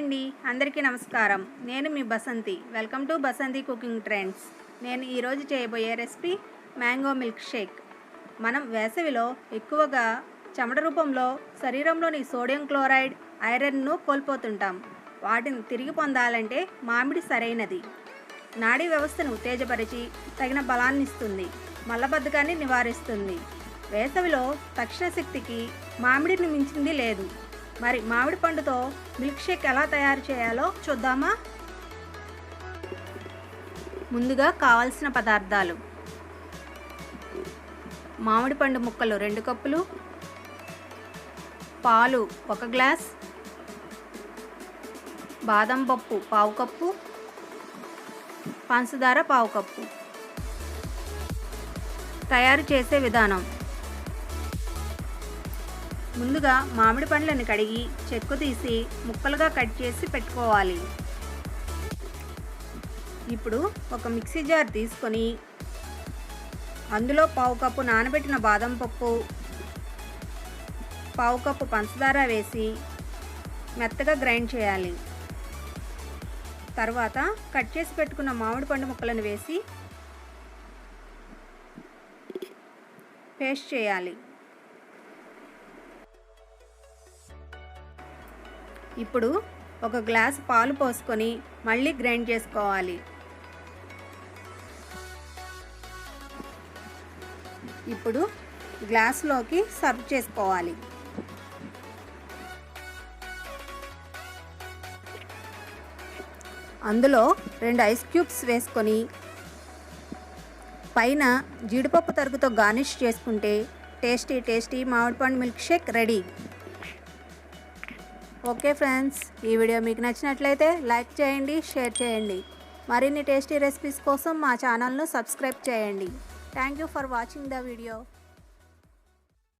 అండి, అందరికీ నమస్కారం. నేను మీ Basanti. Welcome to Basanti cooking trends. నేను ఈరోజు చేయబోయే రెసిపీ మ్యాంగో మిల్క్ షేక్. మనం వేసవిలో ఎక్కువగా చెమట రూపంలో శరీరంలోని సోడియం క్లోరైడ్, ఐరన్ను కోల్పోతుంటాం. వాటిని తిరిగి పొందాలంటే మామిడి సరైనది. నాడీ వ్యవస్థను ఉత్తేజపరిచి తగిన బలాన్ని ఇస్తుంది, మలబద్ధకాన్ని నివారిస్తుంది. వేసవిలో తక్షణ శక్తికి మామిడిని మించింది లేదు. మరి మామిడి పండుతో మిల్క్ షేక్ ఎలా తయారు చేయాలో చూద్దామా? ముందుగా కావాల్సిన పదార్థాలు: మామిడి పండు ముక్కలు 2 కప్పులు, పాలు 1 గ్లాస్, బాదం పప్పు 1/2 కప్పు, పంచదార 1/2 కప్పు. తయారు చేసే విధానం: ముందుగా మామిడి పండ్లను కడిగి చెక్కు తీసి ముక్కలుగా కట్ చేసి పెట్టుకోవాలి. ఇప్పుడు ఒక మిక్సీ జార్ తీసుకొని అందులో 1/2 కప్పు నానబెట్టిన బాదం పప్పు, 1/2 కప్పు పంచదార వేసి మెత్తగా గ్రైండ్ చేయాలి. తర్వాత కట్ చేసి పెట్టుకున్న మామిడి పండు ముక్కలను వేసి పేస్ట్ చేయాలి. ఇప్పుడు ఒక గ్లాసు పాలు పోసుకొని మళ్ళీ గ్రైండ్ చేసుకోవాలి. ఇప్పుడు గ్లాసులోకి సర్వ్ చేసుకోవాలి. అందులో 2 ఐస్ క్యూబ్స్ వేసుకొని పైన జీడిపప్పు తరుగుతో గార్నిష్ చేసుకుంటే టేస్టీ మామిడి పండు milk shake ready. Okay friends, ఈ వీడియో మీకు నచ్చినట్లయితే లైక్ చేయండి, షేర్ చేయండి. మరిన్ని టేస్టీ రెసిపీస్ కోసం మా ఛానల్ను సబ్స్క్రైబ్ చేయండి. Thank you for watching the video.